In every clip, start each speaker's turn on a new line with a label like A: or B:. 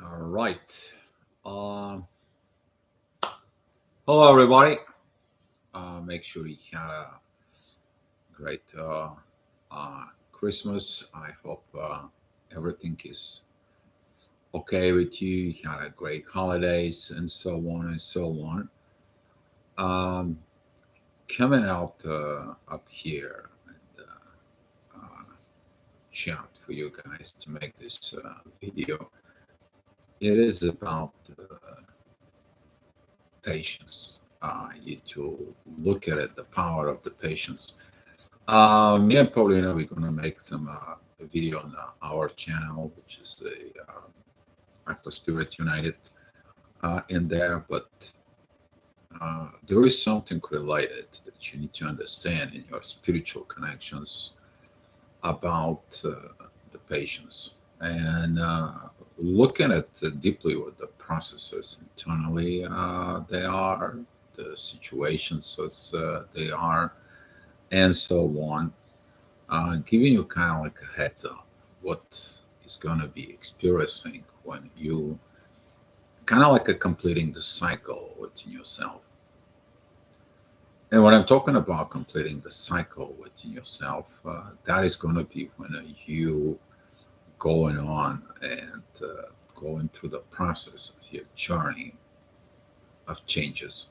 A: All right. Um, Hello, everybody. Make sure you had a great Christmas. I hope everything is okay with you. You had a great holidays and so on and so on. Um, Coming out up here and chat for you guys to make this video. It is about patience. You to look at it, the power of the patience. Me and Paulina, we're gonna make some a video on our channel, which is the Aqua Spirit United in there. But there is something related that you need to understand in your spiritual connections about the patients and looking at deeply what the processes internally they are, the situations as they are, and so on, giving you kind of like a heads up what is going to be experiencing when you kind of like a completing the cycle within yourself. And when I'm talking about completing the cycle within yourself, that is going to be when you going on and going through the process of your journey of changes.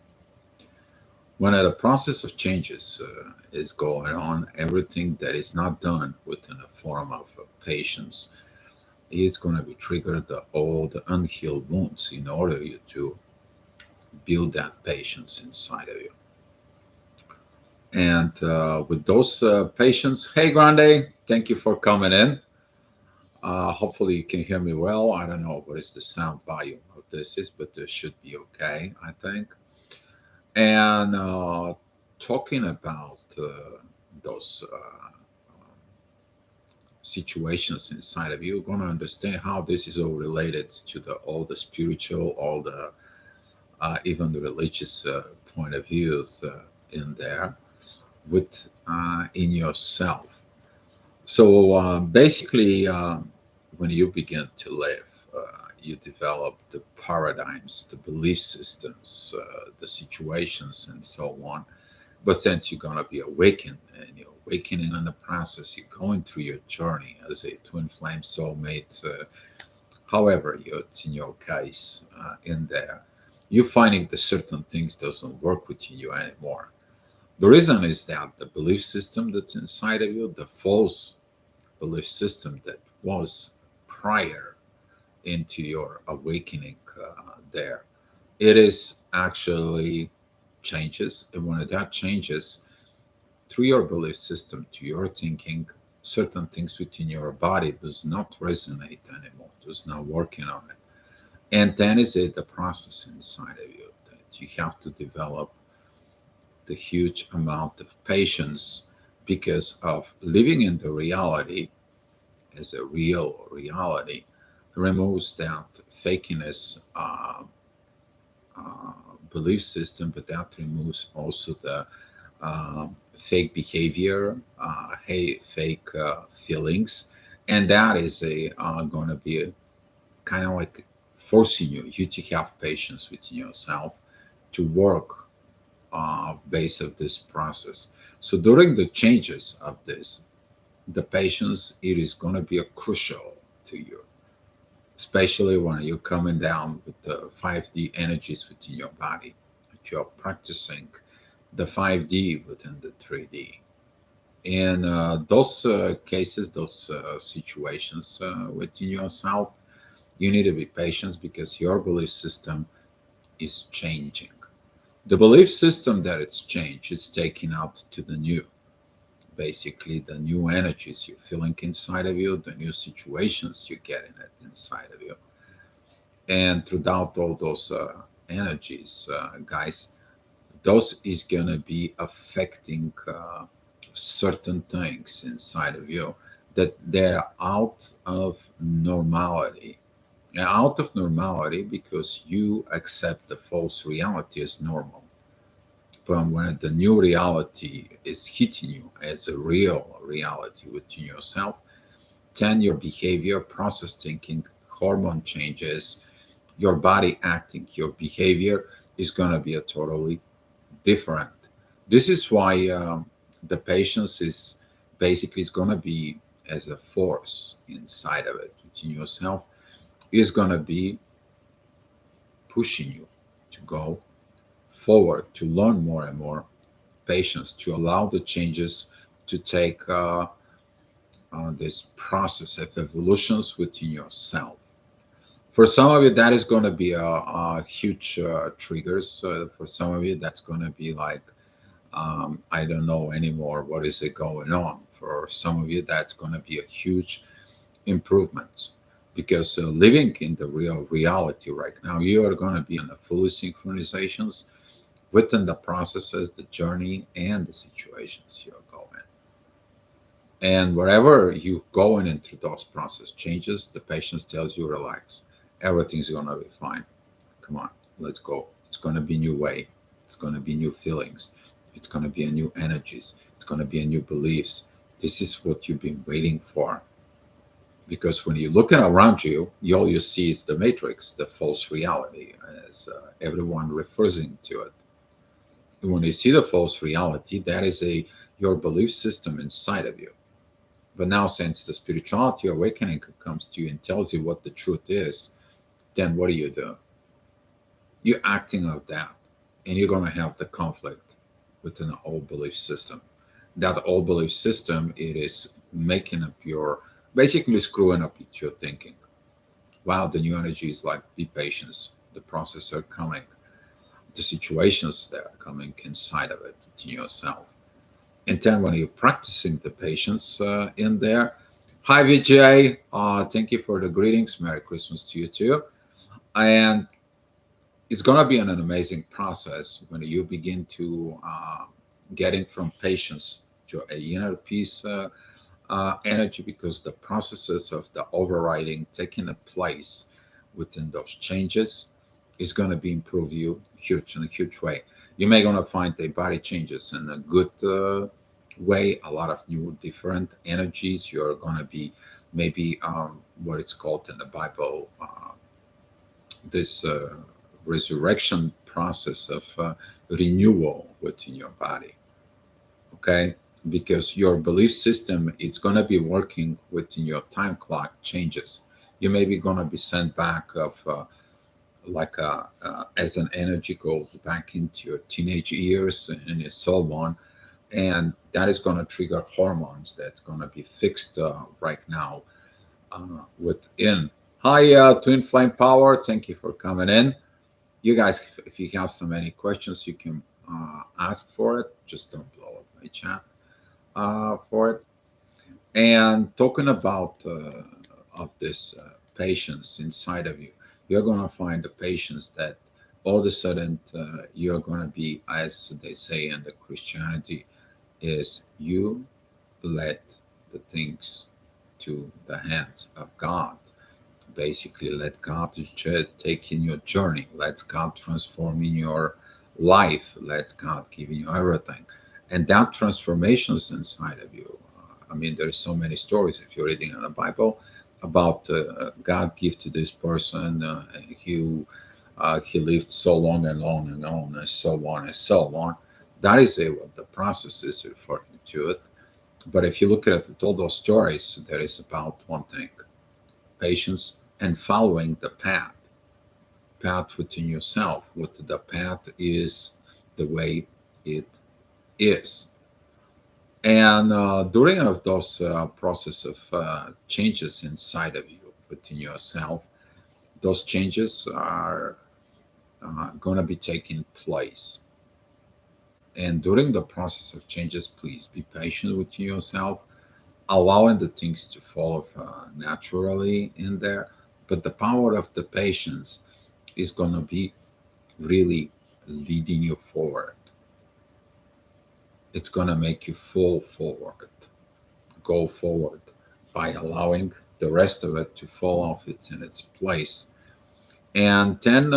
A: When the process of changes is going on, everything that is not done within a form of patience, it's going to be triggered all the unhealed wounds in order you to build that patience inside of you. And with those patients, hey Grande, thank you for coming in. Hopefully you can hear me well. I don't know what is the sound volume of this is, but this should be okay, I think. And talking about those situations inside of you, you're going to understand how this is all related to the all the spiritual, all the even the religious point of views in there with in yourself. So basically, when you begin to live, you develop the paradigms, the belief systems, the situations, and so on. But since you're going to be awakened and you're awakening on the process, you're going through your journey as a twin flame soulmate, however it's in your case in there, you're finding that certain things doesn't work with you anymore. The reason is that the belief system that's inside of you, the false belief system that was prior into your awakening there, it is actually changes. And when that changes through your belief system to your thinking, certain things within your body does not resonate anymore, does not working on it. And then is it the process inside of you that you have to develop the huge amount of patience because of living in the reality as a real reality removes that fakeness uh, belief system, but that removes also the fake behavior, hey, fake feelings, and that is a going to be a kind of like forcing you to have patience within yourself to work base of this process. So during the changes of this, the patience it is going to be a crucial to you, especially when you're coming down with the 5D energies within your body, that you're practicing the 5D within the 3D. In those cases, those situations within yourself, you need to be patient because your belief system is changing. The belief system that it's changed is taking out to the new. Basically, the new energies you're feeling inside of you, the new situations you're getting it inside of you. And throughout all those energies, guys, those is going to be affecting certain things inside of you that they're out of normality. They're out of normality because you accept the false reality as normal. But when the new reality is hitting you as a real reality within yourself, then your behavior, process thinking, hormone changes, your body acting, your behavior is going to be a totally different. This is why the patience is basically is going to be as a force inside of it within yourself, is going to be pushing you to go forward, to learn more and more patience, to allow the changes to take this process of evolutions within yourself. For some of you, that is going to be a huge triggers. For some of you, that's going to be like, I don't know anymore what is it going on. For some of you, that's going to be a huge improvement, because living in the real reality right now, you are going to be in the full synchronizations within the processes, the journey, and the situations you're going. And wherever you going into those process changes, the patience tells you relax. Everything's gonna be fine. Come on, let's go. It's gonna be new way. It's gonna be new feelings. It's gonna be a new energies. It's gonna be a new beliefs. This is what you've been waiting for. Because when you're looking around you, all you see is the matrix, the false reality, as everyone refers to it. When you see the false reality, that is a your belief system inside of you. But now, since the spirituality awakening comes to you and tells you what the truth is, then what do? You're acting of that, and you're going to have the conflict within the old belief system. That old belief system, it is making up your, basically screwing up your thinking. Wow, the new energy is like, be patient. The process are coming. The situations that are coming inside of it to yourself. And then when you're practicing the patience in there, hi Vijay, thank you for the greetings. Merry Christmas to you too. And it's gonna be an amazing process when you begin to getting from patience to a inner peace energy, because the processes of the overriding taking a place within those changes is going to be improve you huge in a huge way. You may going to find the body changes in a good way, a lot of new different energies. You're going to be maybe what it's called in the Bible, this resurrection process of renewal within your body. Okay, because your belief system, it's going to be working within your time clock changes. You may be going to be sent back of like as an energy goes back into your teenage years and so on, and that is going to trigger hormones that's going to be fixed right now within. Hi, Twin Flame Power, thank you for coming in. You guys, if you have so many questions, you can ask for it. Just don't blow up my chat for it. And talking about of this patience inside of you, you're going to find the patience that all of a sudden you're going to be, as they say in the Christianity, is you let the things to the hands of God. Basically, let God take in your journey. Let God transform in your life. Let God give you everything. And that transformation is inside of you. I mean, there is so many stories if you're reading in the Bible about God give to this person. He lived so long and long and on and so on and so on. That is what the process is referring to it. But if you look at all those stories, there is about one thing: patience and following the path within yourself. What the path is, the way it is. And during of those process of changes inside of you within yourself, those changes are going to be taking place. And during the process of changes, please be patient with yourself, allowing the things to fall naturally in there. But the power of the patience is going to be really leading you forward. It's going to make you fall forward, go forward, by allowing the rest of it to fall off it's in its place. And then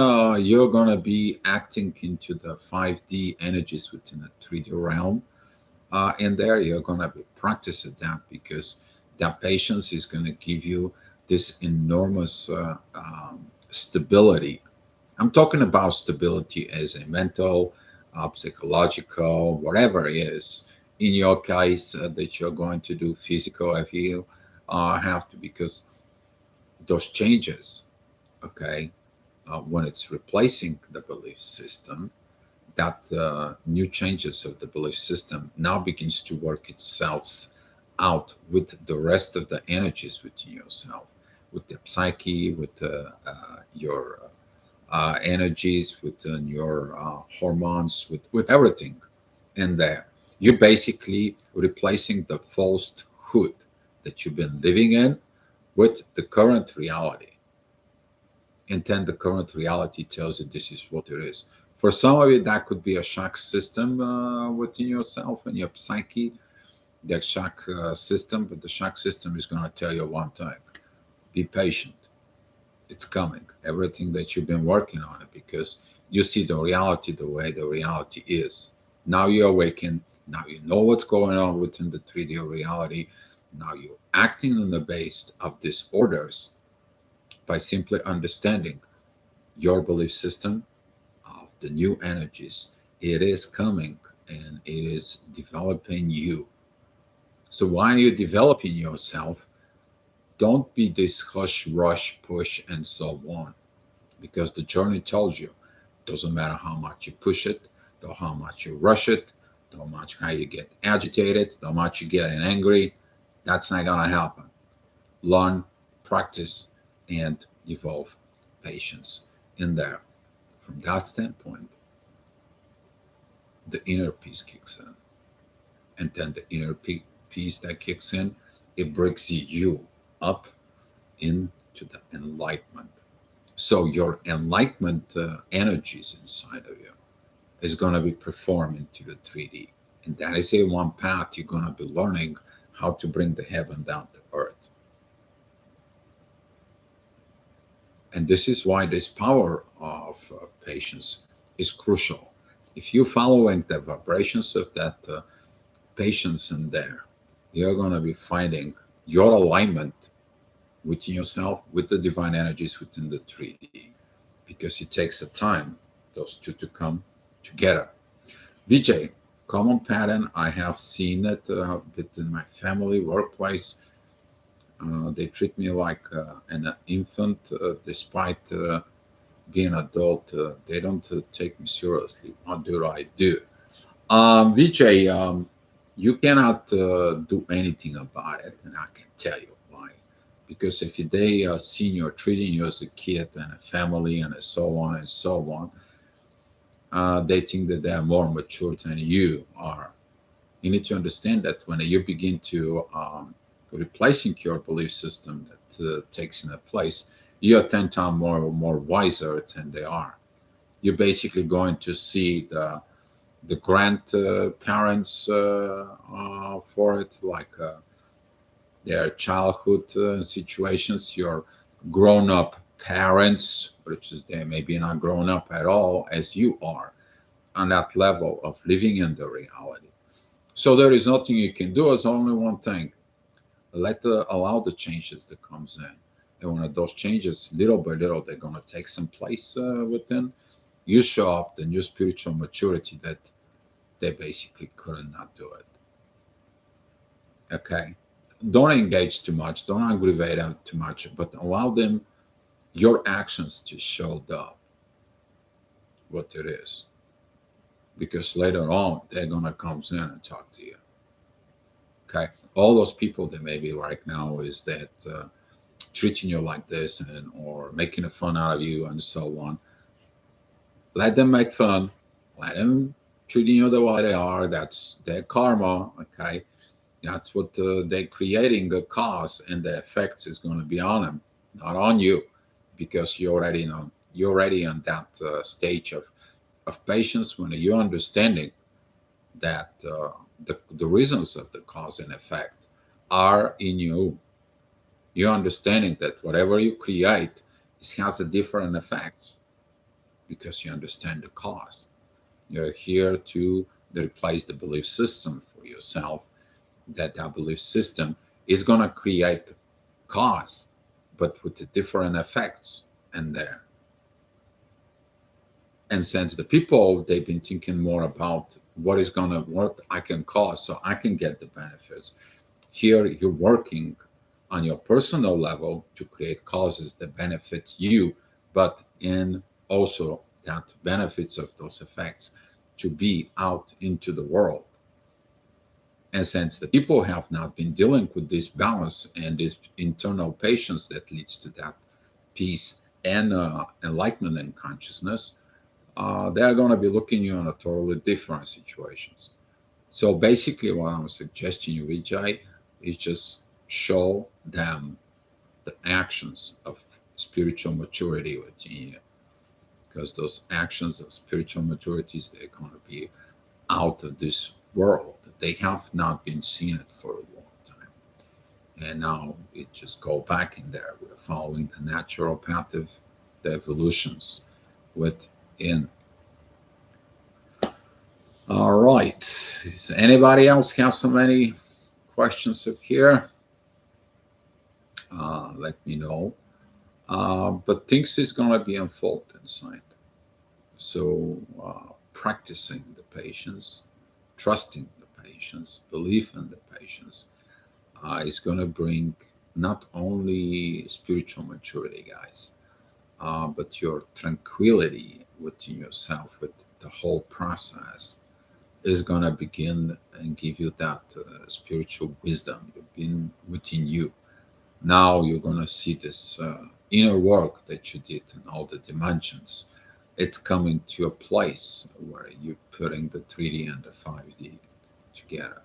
A: you're going to be acting into the 5D energies within the 3D realm. In there, you're going to be practicing that, because That patience is going to give you this enormous stability. I'm talking about stability as a mental, psychological, whatever it is. In your case, that you're going to do physical, if you have to, because those changes, okay, when it's replacing the belief system, that new changes of the belief system now begins to work itself out with the rest of the energies within yourself, with the psyche, with your energies, within your hormones, with everything in there. You're basically replacing the falsehood that you've been living in with the current reality. And then the current reality tells you this is what it is. For some of you, that could be a shock system within yourself and your psyche, that shock system. But the shock system is going to tell you one thing: be patient. It's coming. Everything that you've been working on it, because you see the reality the way the reality is. Now you awaken. Now you know what's going on within the 3D reality. Now you're acting on the base of these orders by simply understanding your belief system of the new energies. It is coming and it is developing you. So while you're developing yourself, don't be this hush, rush, push, and so on. Because the journey tells you, doesn't matter how much you push it, though how much you rush it, though much how you get agitated, though much you get angry, that's not gonna happen. Learn, practice, and evolve patience in there. From that standpoint, the inner peace kicks in. And then the inner peace that kicks in, it brings you up into the enlightenment. So your enlightenment energies inside of you is going to be performed into the 3D. And that is a one path you're going to be learning how to bring the heaven down to earth. And this is why this power of patience is crucial. If you're following the vibrations of that patience in there, you're going to be finding your alignment within yourself with the divine energies within the 3D, because it takes a time those two to come together. Vijay, common pattern, I have seen it within my family, workplace. They treat me like an infant, despite being adult. They don't take me seriously. What do I do? Vijay, you cannot do anything about it, and I can tell you why. Because if they seen you treating you as a kid and a family and so on and so on, they think that they are more mature than you are. You need to understand that when you begin to replacing your belief system that takes in a place, you are 10 times more wiser than they are. You're basically going to see the grandparents for it, like their childhood situations, your grown up parents, which is they maybe not grown up at all as you are on that level of living in the reality. So there is nothing you can do. It's only one thing: allow the changes that comes in. And when those changes, little by little, they're gonna take some place within. You show up the new spiritual maturity that they basically could not do it. Okay, don't engage too much. Don't aggravate them too much, but allow them your actions to show up what it is, because later on they're gonna come in and talk to you. Okay, all those people that maybe right now is that treating you like this and or making a fun out of you and so on. Let them make fun. Let them treating you the way they are. That's their karma. Okay, that's what they're creating. The cause and the effects is going to be on them, not on you, because you're already on that stage of patience when you're understanding that the reasons of the cause and effect are in you. You're understanding that whatever you create, it has a different effects because you understand the cause. You're here to replace the belief system for yourself, that belief system is going to create cause, but with the different effects in there. And since the people, they've been thinking more about what I can cause so I can get the benefits. Here, you're working on your personal level to create causes that benefit you, but in also that benefits of those effects to be out into the world. And since the people have not been dealing with this balance and this internal patience that leads to that peace and enlightenment and consciousness, they're going to be looking you in a totally different situations. So basically, what I'm suggesting you, Vijay, is just show them the actions of spiritual maturity within you, because those actions of spiritual maturities, they're going to be out of this world. They have not been seen it for a long time, and now it just go back in there. We're following the natural path of the evolutions within. All right. Does anybody else have so many questions up here? Let me know. But things is gonna be unfold inside. So practicing the patience, trusting the patience, belief in the patience is gonna bring not only spiritual maturity, guys, but your tranquility within yourself with the whole process is gonna begin and give you that spiritual wisdom you've been within you. Now you're gonna see this inner work that you did in all the dimensions. It's coming to a place where you're putting the 3D and the 5D together,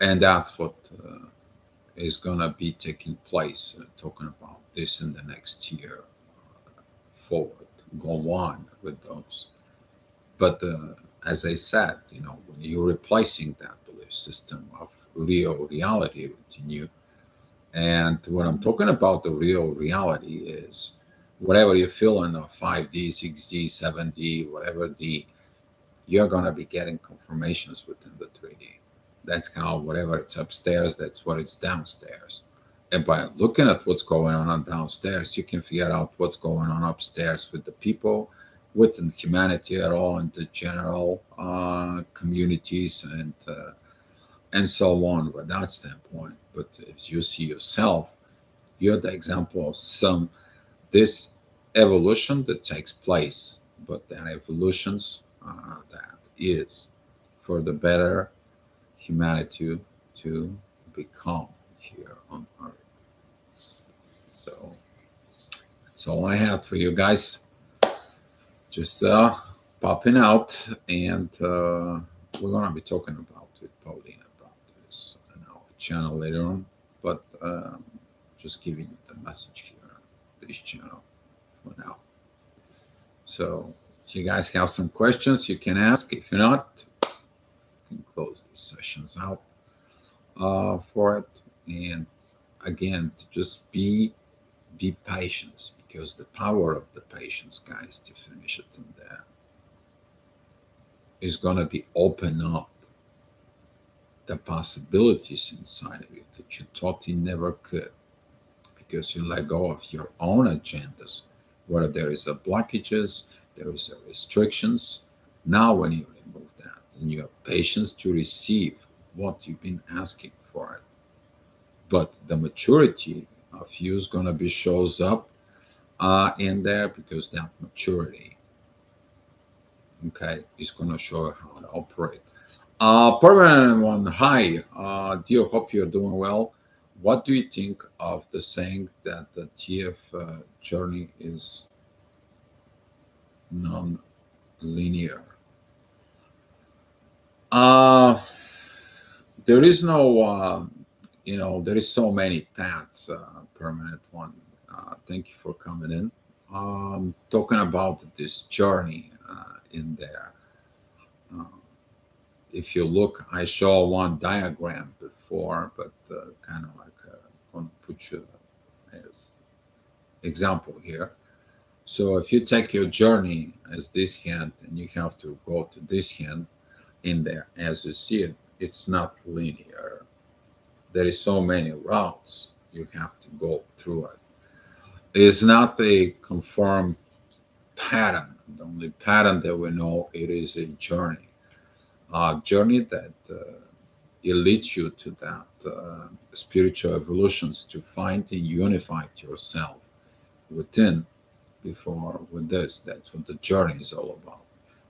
A: and that's what is gonna be taking place. Talking about this in the next year forward, go on with those. But as I said, when you're replacing that belief system of real reality within you, and what I'm talking about, the real reality is whatever you feel in the 5D, 6D, 7D, whatever D, you're going to be getting confirmations within the 3D. That's how, whatever it's upstairs, that's what it's downstairs. And by looking at what's going on downstairs, you can figure out what's going on upstairs with the people, within humanity at all, and the general communities and so on from that standpoint. But if you see yourself, you're the example of some this evolution that takes place, but that evolutions that is for the better humanity to become here on Earth. So that's all I have for you guys. Just popping out, and we're gonna be talking about with Pauline about this on our channel later on. But just giving you the message here on this channel for now. So if you guys have some questions, you can ask. If you're not, you can close these sessions out for it. And again, to just be patient, because the power of the patience, guys, to finish it in there, is going to be open up the possibilities inside of you that you thought you never could, because you let go of your own agendas, where there is a blockages, there is a restrictions. Now when you remove that, and you have patience to receive what you've been asking for it, but the maturity of you is going to be shows up in there, because that maturity, okay, is going to show how to operate. Permanent one, hi. Dear, hope you're doing well. What do you think of the saying that the TF journey is non-linear? Uh, there is no, there is so many paths. Permanent one. Thank you for coming in. Talking about this journey in there. Uh, if you look, I saw one diagram before, but kind of like going to put you as example here. So if you take your journey as this hand, and you have to go to this hand in there as you see it, it's not linear. There is so many routes you have to go through it. It's not a confirmed pattern. The only pattern that we know, it is a journey that it leads you to that spiritual evolutions to find and unify yourself within before with this. That's what the journey is all about.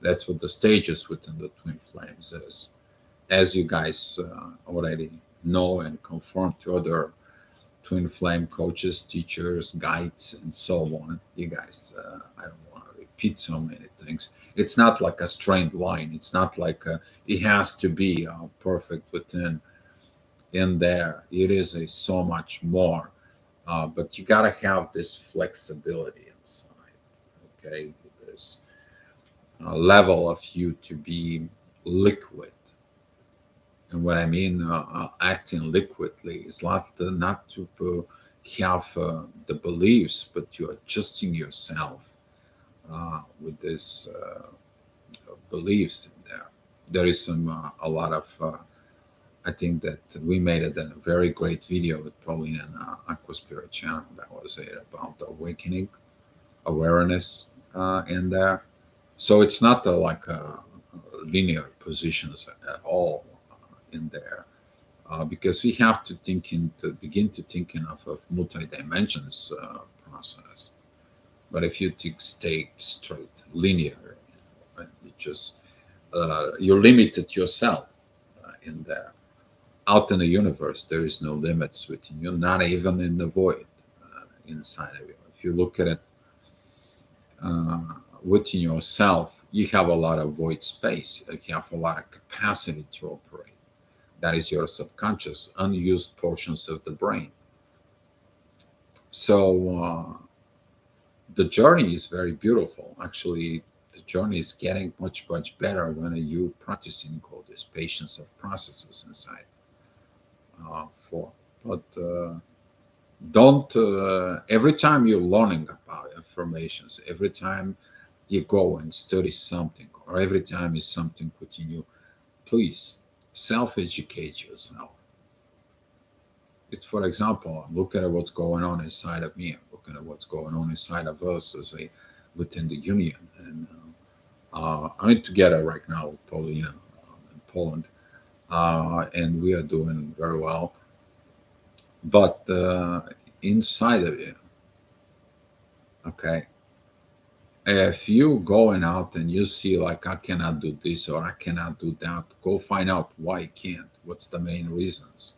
A: That's what the stages within the twin flames is. As you guys already know and confirm to other twin flame coaches, teachers, guides, and so on. You guys, I don't want to repeat so many things. It's not like a straight line. It's not like it has to be perfect within in there. It is a so much more, but you gotta have this flexibility inside. Okay, this level of you to be liquid. And what I mean, acting liquidly is not to have the beliefs, but you're adjusting yourself with this beliefs in there. There is some a lot of. I think that we made it a very great video with Pauline and Aqua Spirit channel. That was it about the awakening awareness in there. So it's not like linear positions at all in there. Because we have to begin to thinking of multi-dimensions process. But if you stay straight linear, you just you're limited yourself in there. Out in the universe, there is no limits within you, not even in the void inside of you. If you look at it uh, within yourself, you have a lot of void space. You have a lot of capacity to operate. That is your subconscious, unused portions of the brain. So the journey is very beautiful. Actually, the journey is getting much, much better when you practicing all these patience of processes inside. For but don't every time you're learning about informations, every time you go and study something, or every time is something within you, please self-educate yourself. It's, for example, I'm looking at what's going on inside of me. I'm looking at what's going on inside of us as a within the union. And I'm together right now with Paulina in Poland, and we are doing very well. But inside of it, okay, if you going out and you see like I cannot do this or I cannot do that, go find out why you can't. What's the main reasons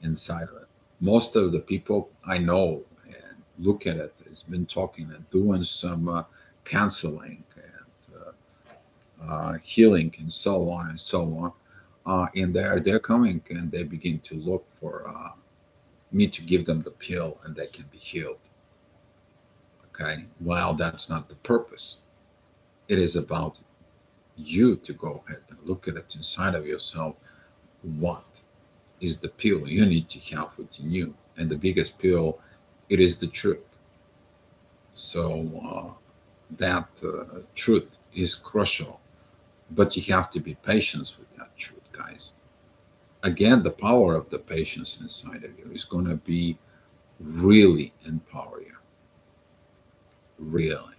A: inside of it? Most of the people I know and look at it has been talking and doing some counseling and healing and so on and so on. And they're coming and they begin to look for me to give them the pill and they can be healed. Okay, well, that's not the purpose. It is about you to go ahead and look at it inside of yourself. What is the pill you need to have within you? And the biggest pill, it is the truth. So that truth is crucial, but you have to be patient with that truth, guys. Again, the power of the patience inside of you is going to be really empower you. Really.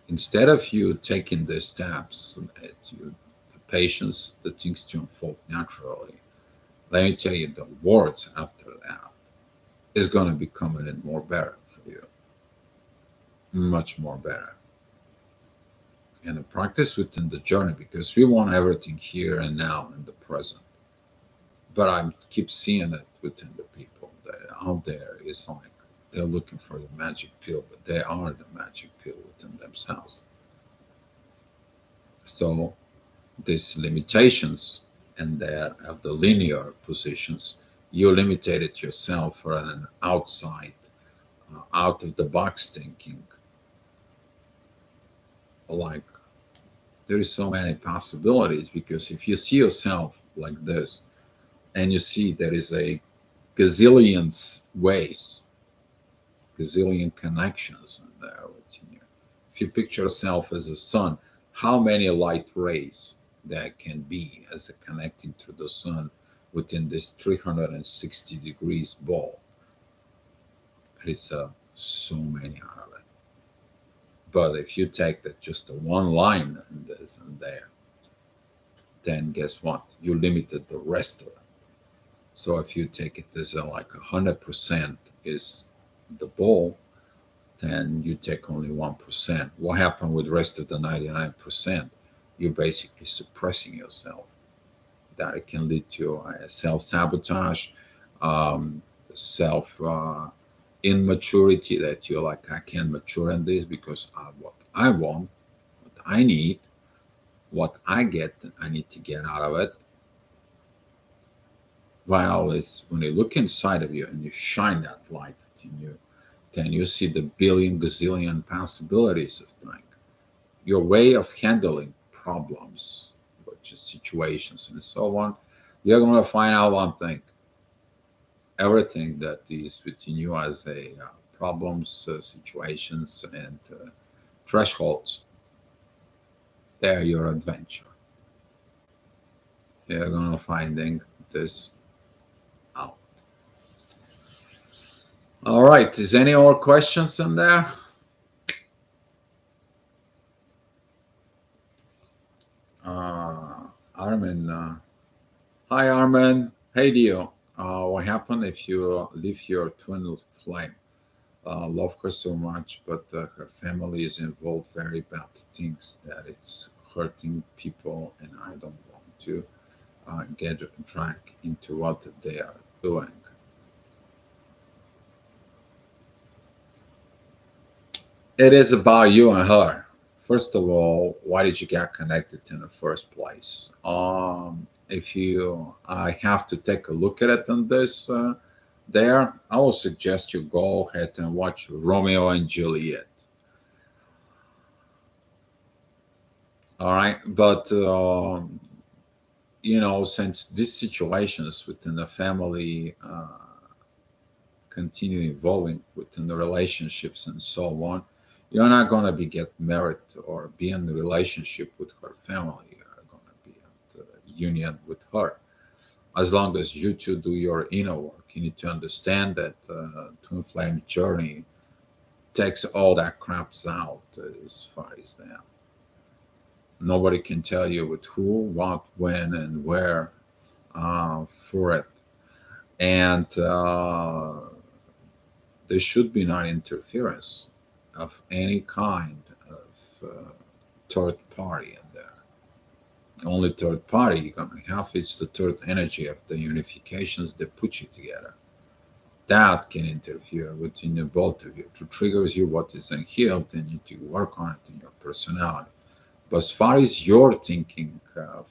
A: Instead of you taking the steps, the patience, the things to unfold naturally, let me tell you, the words after that is going to become a little more better for you, much more better. And a practice within the journey because we want everything here and now in the present. But I keep seeing it within the people that out there is like they're looking for the magic pill, but they are the magic pill within themselves. So these limitations and there of the linear positions, you limited yourself for an outside, out of the box thinking. Like there is so many possibilities because if you see yourself like this and you see there is a gazillions ways, gazillion connections in there within you. If you picture yourself as a sun, how many light rays there can be as a connecting to the sun within this 360 degrees ball. It's so many out of it. But if you take that just a one line and this and there, then guess what? You limited the rest of it. So if you take it as like 100% is the ball, then you take only 1%. What happened with the rest of the 99%? You're basically suppressing yourself. That it can lead to self-sabotage, self immaturity, that you're like, I can't mature in this because what I want, what I need, what I get, I need to get out of it. While it's when you look inside of you and you shine that light in you, then you see the billion gazillion possibilities of things. Your way of handling problems, which is situations and so on, you're going to find out one thing. Everything that is within you as a problems, situations, and thresholds, they're your adventure. You're going to finding this out. All right. Is any more questions in there? Armin. Hi, Armin. Hey, Dio. What happened if you leave your twin flame? Love her so much, but her family is involved very bad things that it's hurting people, and I don't want to get dragged into what they are doing. It is about you and her. First of all, why did you get connected in the first place? If you, I have to take a look at it on this there, I will suggest you go ahead and watch Romeo and Juliet. All right, but since these situations within the family continue evolving within the relationships and so on, you're not going to be get married or be in a relationship with her family. You're going to be in a union with her. As long as you two do your inner work, you need to understand that twin flame journey takes all that craps out as far as that. Nobody can tell you with who, what, when, and where for it. And there should be not interference of any kind of third party in there. The only third party you're going to have is the third energy of the unifications that put you together. That can interfere within the both of you to triggers you what is unhealed, and you need to work on it in your personality. But as far as your thinking of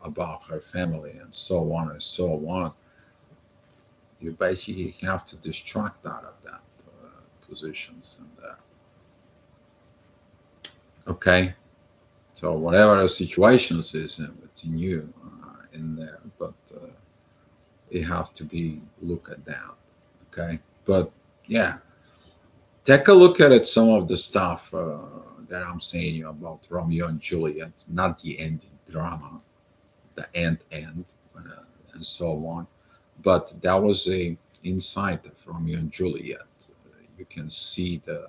A: about her family and so on and so on, you basically have to distract out of that positions and that. Okay, so whatever the situations is within you in there, but you have to be look at that. Okay, but yeah, take a look at it. Some of the stuff that I'm saying about Romeo and Juliet, not the ending drama, the end, uh, and so on. But that was a insight of Romeo and Juliet. You can see the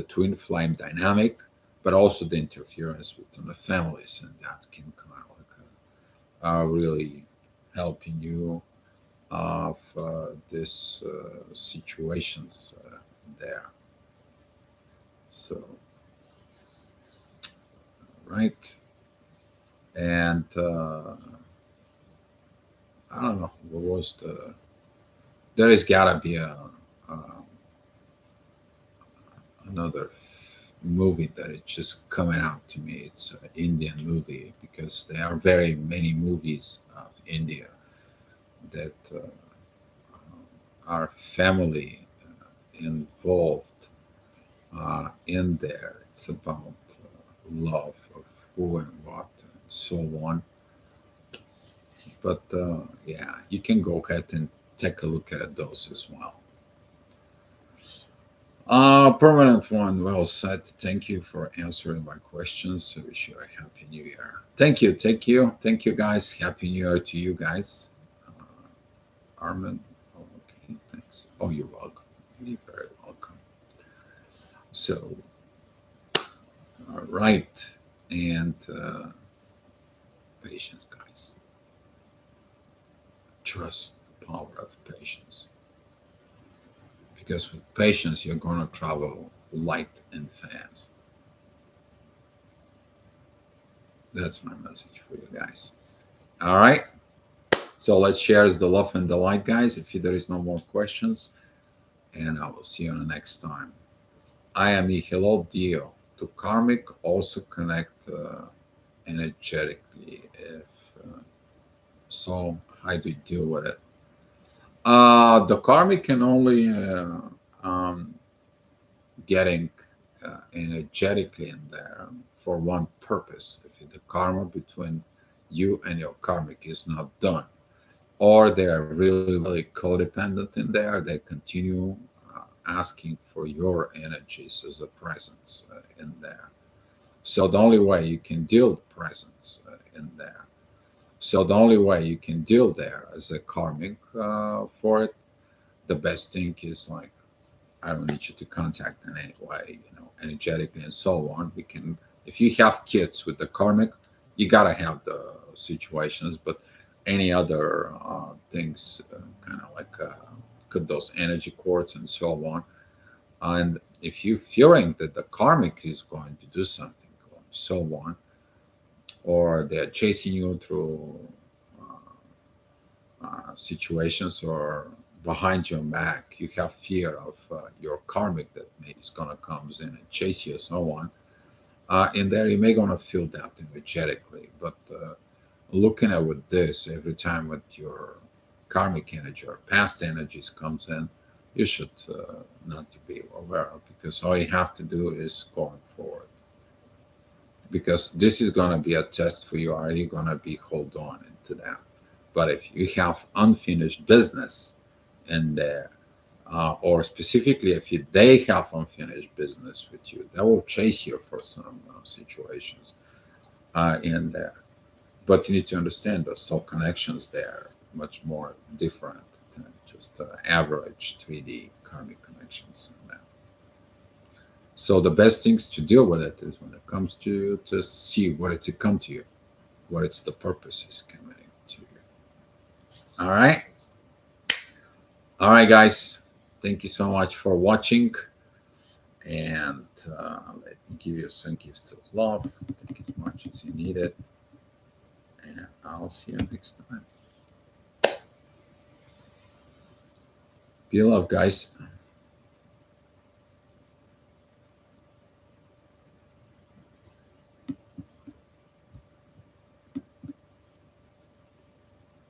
A: twin flame dynamic, but also the interference within the families, and that can come out like really helping you of these situations there. So, right, and I don't know what was the. There has gotta be another movie that is just coming out to me. It's an Indian movie because there are very many movies of India that are family involved in there. It's about love of who and what and so on. But yeah, you can go ahead and take a look at those as well. Permanent one. Well said. Thank you for answering my questions. I wish you a happy new year. Thank you. Thank you. Thank you, guys. Happy new year to you guys. Armin. Oh, okay, thanks. Oh, you're welcome. You're very welcome. So, all right. And patience, guys. Trust the power of patience. Because with patience, you're going to travel light and fast. That's my message for you guys. All right. So let's share the love and the light, guys. If there is no more questions, and I will see you on the next time. I am Hello Dio. To karmic also connect energetically. If so, how do you deal with it? The karmic can only um, getting energetically in there for one purpose. If the karma between you and your karmic is not done, or they are really, really codependent in there, they continue asking for your energies as a presence in there. So the only way you can deal with presence in there. So the only way you can deal there as a karmic for it, the best thing is like, I don't need you to contact in any way, energetically and so on. We can, if you have kids with the karmic, you gotta have the situations, but any other things, kind of like cut those energy cords and so on. And if you're fearing that the karmic is going to do something, so on, or they're chasing you through situations or behind your back, you have fear of your karmic that maybe is gonna come in and chase you, so on. In there, you may gonna feel that energetically, but looking at with this every time with your karmic energy or past energies comes in, you should not to be aware of, because all you have to do is going forward, because this is going to be a test for you. Are you going to be hold on into that? But if you have unfinished business in there, or specifically if they have unfinished business with you, they will chase you for some situations in there. But you need to understand those soul connections there much more different than just average 3D karmic connections in there. So the best things to deal with it is when it comes to see what it's come to you, what it's the purpose is coming to you. All right. All right, guys. Thank you so much for watching. And let me give you some gifts of love. Take as much as you need it. And I'll see you next time. Be love, guys.